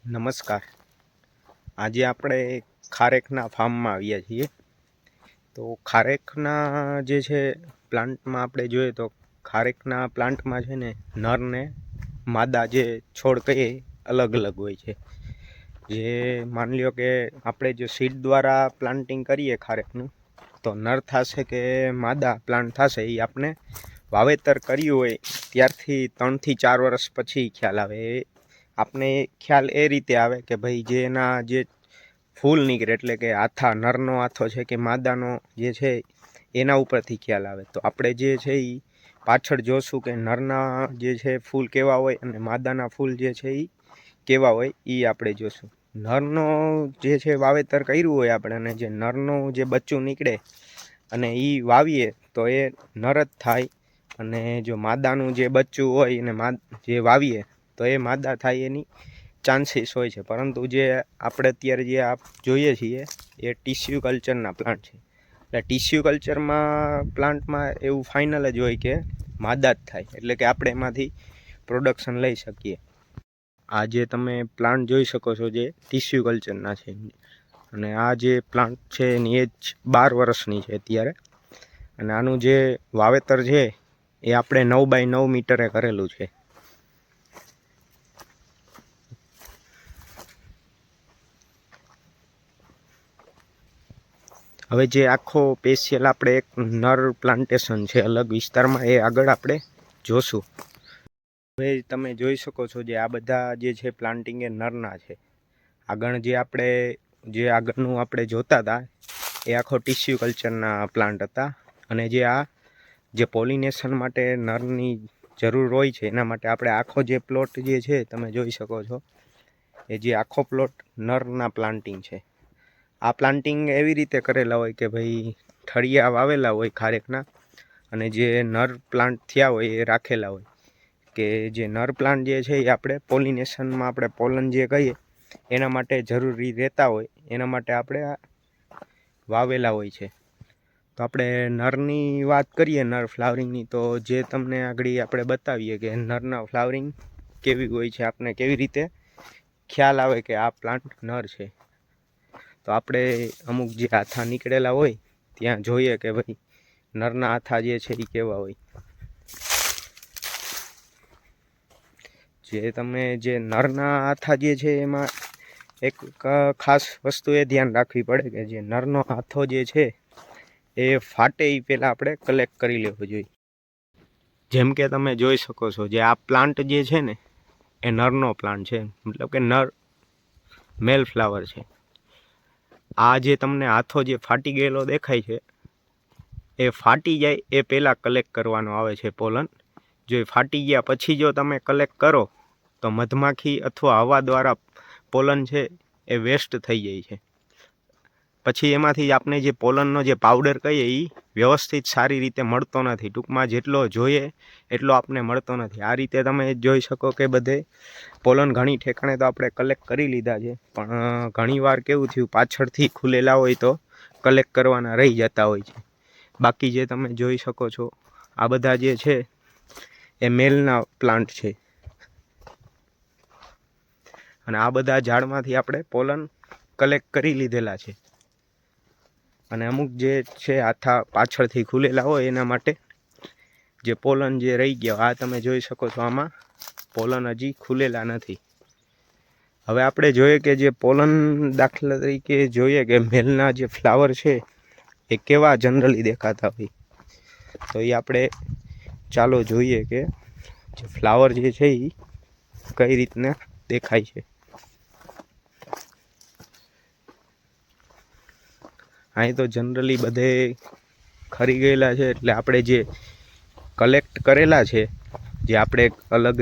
નમસ્કાર. આજે આપણે ખારેકના ફાર્મમાં આવ્યા છીએ. તો ખારેકના જે છે પ્લાન્ટમાં આપણે જોઈએ તો ખારેકના પ્લાન્ટમાં છે ને નર ને માદા જે છોડ કહીએ અલગ અલગ હોય છે. જે માની લ્યો કે આપણે જો સીડ દ્વારા પ્લાન્ટિંગ કરીએ ખારેકનું તો નર થશે કે માદા પ્લાન્ટ થશે એ આપણે વાવેતર કર્યું હોય ત્યારથી 3 થી 4 વર્ષ પછી ખ્યાલ આવે. આપણે ખ્યાલ એ રીતે આવે કે ભાઈ જે એના જે ફૂલ નીકળે એટલે કે આથા નરનો આથો છે કે માદાનો જે છે એના ઉપરથી ખ્યાલ આવે. તો આપણે જે છે એ પાછળ જોશું કે નરના જે છે ફૂલ કેવા હોય અને માદાના ફૂલ જે છે એ કેવા હોય એ આપણે જોશું. નરનો જે છે વાવેતર કર્યું હોય આપણે અને જે નરનું જે બચ્ચું નીકળે અને એ વાવીએ તો એ નર જ થાય, અને જો માદાનું જે બચ્ચું હોય અને જે વાવીએ તો એ માદા થાય એની ચાન્સીસ હોય છે. પરંતુ જે આપણે અત્યારે જે જોઈએ છીએ એ ટીસ્યુ કલ્ચરના પ્લાન્ટ છે. એટલે ટીસ્યુ કલ્ચરમાં પ્લાન્ટમાં એવું ફાઇનલ જ હોય કે માદા જ થાય, એટલે કે આપણે એમાંથી પ્રોડક્શન લઈ શકીએ. આ જે તમે પ્લાન્ટ જોઈ શકો છો જે ટીસ્યુ કલ્ચરના છે, અને આ જે પ્લાન્ટ છે એની એજ 12 વર્ષની છે અત્યારે. અને આનું જે વાવેતર છે એ આપણે 9 બાય 9 મીટરે કરેલું છે. હવે જે આખો સ્પેશિયલ આપણે એક નર પ્લાન્ટેશન છે અલગ વિસ્તારમાં, એ આગળ આપણે જોશું. હવે તમે જોઈ શકો છો જે આ બધા જે છે પ્લાન્ટિંગ એ નરના છે. આગળ જે આગળનું આપણે જોતા હતા એ આખો ટીસ્યુ કલ્ચરના પ્લાન્ટ હતા. અને જે પોલિનેશન માટે નરની જરૂર હોય છે એના માટે આપણે આખો જે પ્લોટ જે છે તમે જોઈ શકો છો એ જે આખો પ્લોટ નરના પ્લાન્ટિંગ છે. આ પ્લાન્ટિંગ એવી રીતે કરેલા હોય કે ભાઈ ઠળિયા વાવેલા હોય ખારેકના, અને જે નર પ્લાન્ટ થયા હોય એ રાખેલા હોય. કે જે નર પ્લાન્ટ જે છે એ આપણે પોલિનેશનમાં આપણે પોલન જે કહીએ એના માટે જરૂરી રહેતા હોય, એના માટે આપણે વાવેલા હોય છે. તો આપણે નરની વાત કરીએ, નર ફ્લાવરિંગની, તો જે તમને આગળ આપણે બતાવીએ કે નરના ફ્લાવરિંગ કેવી હોય છે, આપણે કેવી રીતે ખ્યાલ આવે કે આ પ્લાન્ટ નર છે. તો આપણે અમુક જે આથા નીકળેલા હોય ત્યાં જોઈએ કે ભાઈ નરના આથા જે છે એ કેવા હોય. જે નરના આથા જે છે એમાં એક ખાસ વસ્તુ એ ધ્યાન રાખવી પડે કે જે નરનો આથો જે છે એ ફાટે એ પહેલાં આપણે કલેક્ટ કરી લેવો જોઈએ. જેમ કે તમે જોઈ શકો છો જે આ પ્લાન્ટ જે છે ને એ નરનો પ્લાન્ટ છે, મતલબ કે નર મેલ ફ્લાવર છે. આ જે તમને હાથો જે ફાટી ગયેલો દેખાય છે એ ફાટી જાય એ પહેલાં કલેક્ટ કરવાનો આવે છે પોલન. જો એ ફાટી ગયા પછી જો તમે કલેક્ટ કરો તો મધમાખી અથવા હવા દ્વારા પોલન છે એ વેસ્ટ થઈ જાય છે. પછી એમાંથી આપણે જે પોલનનો જે પાવડર કહીએ એ વ્યવસ્થિત સારી રીતે મળતો નથી. ટૂંકમાં જેટલો જોઈએ એટલો આપણને મળતો નથી. આ રીતે તમે જોઈ શકો કે બધે પોલન ઘણી ઠેકાણે તો આપણે કલેક્ટ કરી લીધા છે, પણ ઘણીવાર કેવું થયું પાછળથી ખુલેલા હોય તો કલેક્ટ કરવાના રહી જતા હોય છે. બાકી જે તમે જોઈ શકો છો આ બધા જે છે એ મેલના પ્લાન્ટ છે. અને આ બધા ઝાડમાંથી આપણે પોલન કલેક્ટ કરી લીધેલા છે. અને અમુક જે છે આથા પાછળથી ખુલેલા હોય એના માટે જે પોલન જે રહી ગયા, આ તમે જોઈ શકો છો આમાં પોલન હજી ખુલેલા નથી. હવે આપણે જોઈએ કે જે પોલન દાખલા તરીકે જોઈએ કે મેલના જે ફ્લાવર છે એ કેવા જનરલી દેખાતા હોય, તો એ આપણે ચાલો જોઈએ કે જે ફ્લાવર જે છે એ કઈ રીતના દેખાય છે. અહીં તો જનરલી બધે ખરી ગયેલા છે, એટલે આપણે જે કલેક્ટ કરેલા છે, જે આપણે અલગ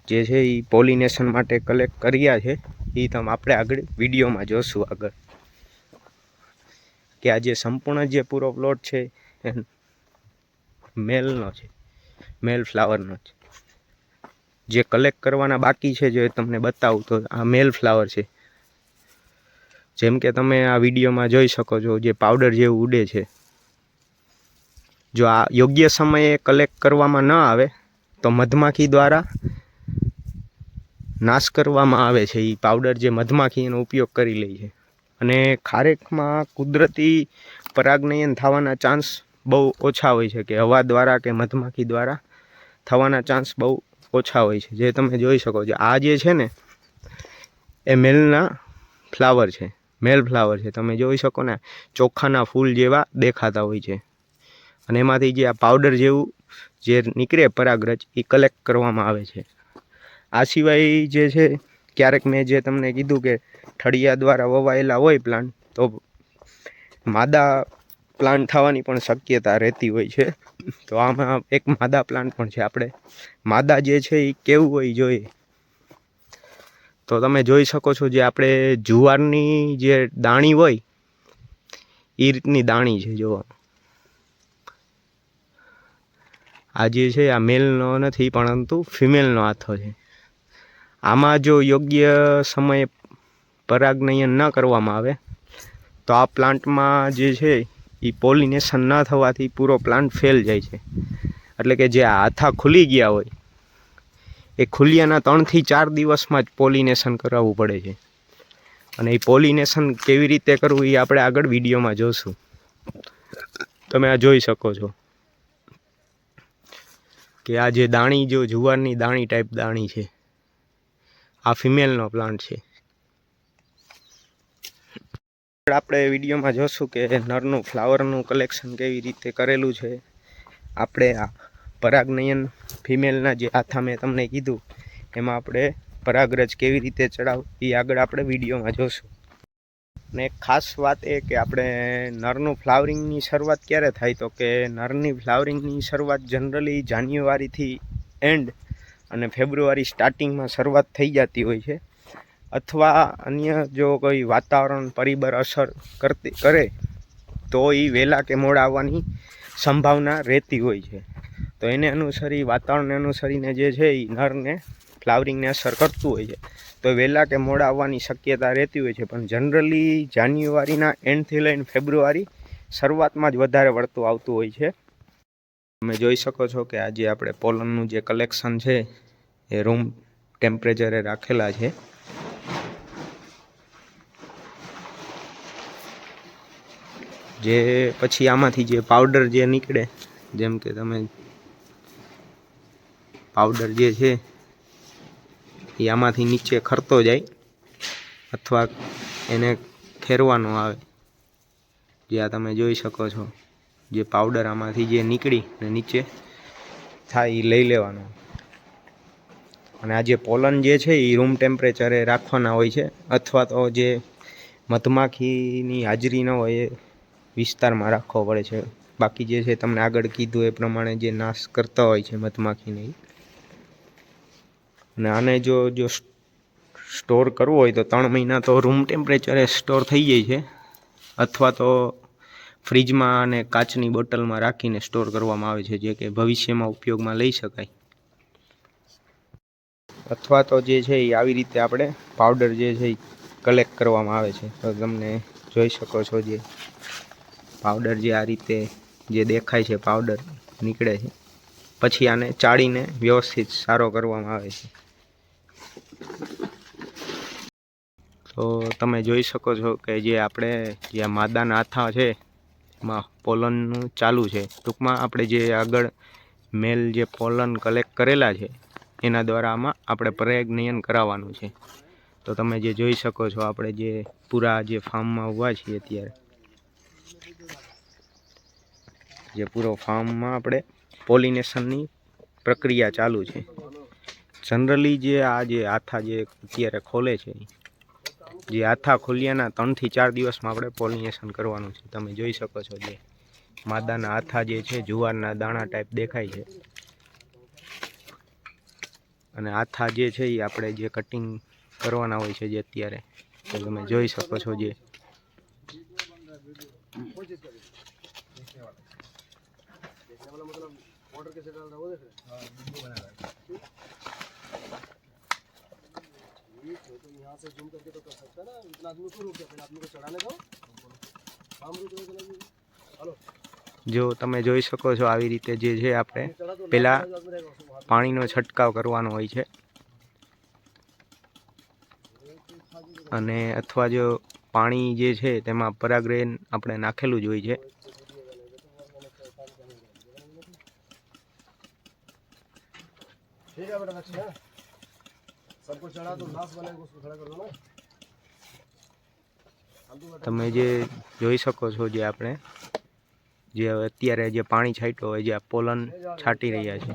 જે છે એ પોલિનેશન માટે કલેક્ટ કર્યા છે એ તમે આપણે આગળ વિડીયોમાં જોશું આગળ, કે આ જે સંપૂર્ણ જે પૂરો પ્લોટ છે એ મેલનો છે, મેલ ફ્લાવરનો છે. જે કલેક્ટ કરવાના બાકી છે જો તમને બતાવું તો આ મેલ ફ્લાવર છે. જેમ કે તમે આ વિડીયોમાં જોઈ શકો છો જે પાવડર જેવું ઉડે છે. જો આ યોગ્ય સમયે કલેક્ટ કરવામાં ન આવે તો મધમાખી દ્વારા નાશ કરવામાં આવે છે. એ પાવડર જે મધમાખી એનો ઉપયોગ કરી લે છે. અને ખારેકમાં કુદરતી પરાગનયન થવાના ચાન્સ બહુ ઓછા હોય છે, કે હવા દ્વારા કે મધમાખી દ્વારા થવાના ચાન્સ બહુ ઓછા હોય છે. જે તમે જોઈ શકો છો, આ જે છે ને એ મેલના ફ્લાવર છે, મેલ ફ્લાવર છે. તમે જોઈ શકો ને, ચોખાના ફૂલ જેવા દેખાતા હોય છે. અને એમાંથી જે આ પાવડર જેવું જે નીકળે પરાગરજ, એ કલેક્ટ કરવામાં આવે છે. આ સિવાય જે છે, ક્યારેક મેં જે તમને કીધું કે ઠળિયા દ્વારા વવાયેલા હોય પ્લાન્ટ, તો માદા પ્લાન્ટ થવાની પણ શક્યતા રહેતી હોય છે. તો આમાં એક માદા પ્લાન્ટ પણ છે. આપણે માદા જે છે એ કેવું હોય જોઈએ, તો તમે જોઈ શકો છો, જે આપણે જુવારની જે દાણી હોય એ રીતની દાણી છે. જો આ જે છે આ મેલનો નથી, પરંતુ ફિમેલનો હાથો છે. આમાં જો યોગ્ય સમયે પરાગનયન ન કરવામાં આવે તો આ પ્લાન્ટમાં જે છે એ પોલિનેશન ન થવાથી પૂરો પ્લાન્ટ ફેલ જાય છે. એટલે કે જે હાથા ખુલી ગયા હોય, એ ખુલ્યાના 3 થી 4 દિવસમાં જ પોલિનેશન કરાવવું પડે છે. અને એ પોલિનેશન કેવી રીતે કરવું એ આપણે આગળ વિડીયોમાં જોશું. તમે આ જોઈ શકો છો કે આ જે દાણી, જો જુવારની દાણી ટાઈપ દાણી છે, આ ફિમેલનો પ્લાન્ટ છે. આપણે વિડીયોમાં જોશું કે નરનું ફ્લાવરનું કલેક્શન કેવી રીતે કરેલું છે. આપણે આ પરાગનયન ફિમેલના જે હાથા મેં તમને કીધું, એમાં આપણે પરાગરજ કેવી રીતે ચડાવવી એ આગળ આપણે વિડીયોમાં જોશું. અને એક ખાસ વાત એ કે આપણે નરનું ફ્લાવરિંગની શરૂઆત ક્યારે થાય, તો કે નરની ફ્લાવરિંગની શરૂઆત જનરલી જાન્યુઆરીથી એન્ડ અને ફેબ્રુઆરી સ્ટાર્ટિંગમાં શરૂઆત થઈ જતી હોય છે. અથવા અન્ય જો કોઈ વાતાવરણ પરિબળ અસર કરે તો એ વહેલા કે મોડા આવવાની સંભાવના રહેતી હોય છે. તો એને અનુસરી, વાતાવરણને અનુસરીને જે છે એ નરને ફ્લાવરિંગને અસર કરતું હોય છે. તો વહેલા કે મોડા આવવાની શક્યતા રહેતી હોય છે. પણ જનરલી જાન્યુઆરીના એન્ડથી લઈને ફેબ્રુઆરી શરૂઆતમાં જ વધારે વળતું આવતું હોય છે. તમે જોઈ શકો છો કે આજે આપણે પોલનનું જે કલેક્શન છે એ રૂમ ટેમ્પરેચરે રાખેલા છે. જે પછી આમાંથી જે પાવડર જે નીકળે, જેમ કે તમે પાવડર જે છે એ આમાંથી નીચે ખરતો જાય, અથવા એને ખેરવાનો આવે. જે આ તમે જોઈ શકો છો, જે પાવડર આમાંથી જે નીકળી ને નીચે થાય એ લઈ લેવાનો. અને આ જે પોલન જે છે એ રૂમ ટેમ્પરેચરે રાખવાના હોય છે, અથવા તો જે મધમાખીની હાજરી ન હોય એ વિસ્તારમાં રાખવો પડે છે. બાકી જે છે તમને આગળ કીધું એ પ્રમાણે જે નાશ કરતા હોય છે મધમાખીને. અને આને જો સ્ટોર કરવો હોય તો 3 મહિના તો રૂમ ટેમ્પરેચરે સ્ટોર થઈ જાય છે. અથવા તો ફ્રીજમાં અને કાચની બોટલમાં રાખીને સ્ટોર કરવામાં આવે છે, જે કે ભવિષ્યમાં ઉપયોગમાં લઈ શકાય. અથવા તો જે છે એ આવી રીતે આપણે પાવડર જે છે એ કલેક્ટ કરવામાં આવે છે. તો તમને જોઈ શકો છો, જે પાવડર જે આ રીતે જે દેખાય છે પાવડર નીકળે છે. પછી આને ચાળીને વ્યવસ્થિત સારો કરવામાં આવે છે. તો તમે જોઈ શકો છો કે જે આપણે જે માદાના હાથા છે એમાં પોલનનું ચાલુ છે. ટૂંકમાં આપણે જે આગળ મેલ જે પોલન કલેક્ટ કરેલા છે એના દ્વારા આમાં આપણે પરાગનયન કરાવવાનું છે. તો તમે જે જોઈ શકો છો, આપણે જે પૂરા જે ફાર્મમાં ઊભા છીએ અત્યારે, જે પૂરો ફાર્મમાં આપણે પોલિનેશનની પ્રક્રિયા ચાલુ છે. જનરલી જે આ જે હાથા જે અત્યારે ખોલે છે, જે હાથા ખોલ્યાના 3 થી 4 દિવસમાં આપણે પોલિનેશન કરવાનું છે. તમે જોઈ શકો છો, જે માદાના હાથા જે છે જુવારના દાણા ટાઈપ દેખાય છે. અને હાથા જે છે એ આપણે જે કટિંગ કરવાના હોય છે, જે અત્યારે તો તમે જોઈ શકો છો, જે જો તમે જોઈ શકો છો, આવી રીતે જે છે આપણે પહેલાં પાણીનો છંટકાવ કરવાનો હોય છે. અને અથવા જો પાણી જે છે તેમાં પરાગરેન આપણે નાખેલું જ હોય છે। તમે જે જોઈ શકો છો જે આપણે જે અત્યારે જે પાણી છાંટ્યો હોય જે આ પોલન છાંટી રહ્યા છે,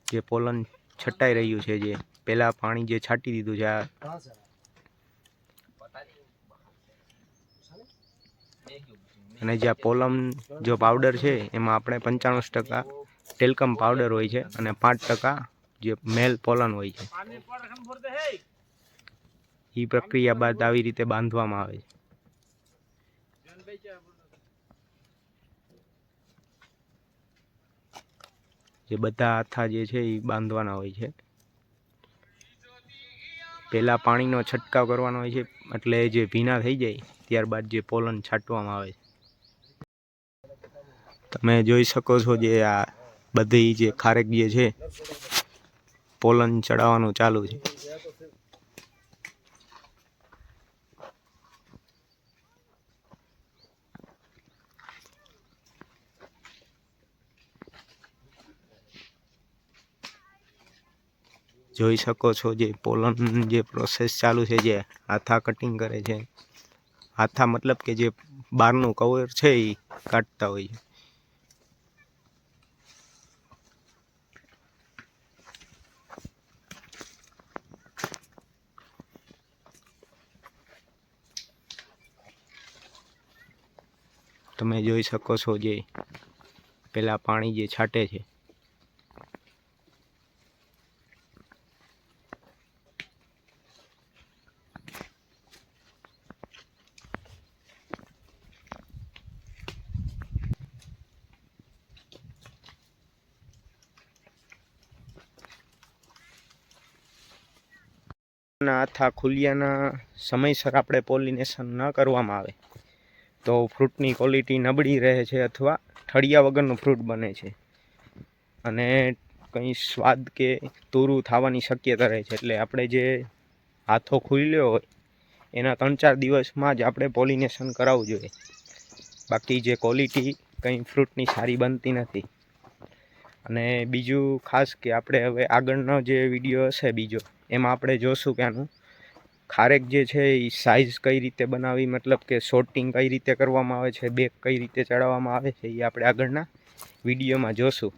જે પોલન છટાઈ રહ્યું છે, જે પહેલા પાણી જે છાંટી દીધું છે અને જે આ પોલમ જો પાવડર છે એમાં આપણે 95% ટેલ્કમ પાવડર હોય છે અને 5% જે મેલ પોલન હોય છે। એ પ્રક્રિયા બાદ આવી રીતે બાંધવામાં આવે છે। જે બધા હાથા જે છે એ બાંધવાના હોય છે। પહેલા પાણીનો છંટકાવ કરવાનો હોય છે એટલે જે ભીના થઈ જાય ત્યારબાદ જે પોલન છાંટવામાં આવે છે। તમે જોઈ શકો છો જે આ બધી જે ખારેક જે છે પોલન ચડાવવાનું ચાલુ છે। જોઈ શકો છો જે પોલન જે પ્રોસેસ ચાલુ છે, જે હાથા કટિંગ કરે છે, હાથા મતલબ કે જે બહારનું કવર છે એ કાઢતા હોય છે। તમે જોઈ શકો છો જે પેલા પાણી જે છાંટે છે, હાથા ખુલ્યાના સમયસર આપણે પોલિનેશન ન કરવામાં આવે તો ફ્રૂટની ક્વોલિટી નબળી રહે છે અથવા ઠળિયા વગરનું ફ્રૂટ બને છે અને કંઈ સ્વાદ કે તૂરું થવાની શક્યતા રહે છે। એટલે આપણે જે હાથો ખુલ્યો હોય એના 3-4 દિવસમાં જ આપણે પોલિનેશન કરાવવું જોઈએ, બાકી જે ક્વોલિટી કંઈ ફ્રૂટની સારી બનતી નથી। અને બીજું ખાસ કે આપણે હવે આગળનો જે વિડીયો હશે બીજો એમાં આપણે જોશું કે આનું ખારેક જે છે એ સાઇઝ કઈ રીતે બનાવવી, મતલબ કે શોર્ટિંગ કઈ રીતે કરવામાં આવે છે, બેગ કઈ રીતે ચડાવવામાં આવે છે, એ આપણે આગળના વિડીયોમાં જોશું।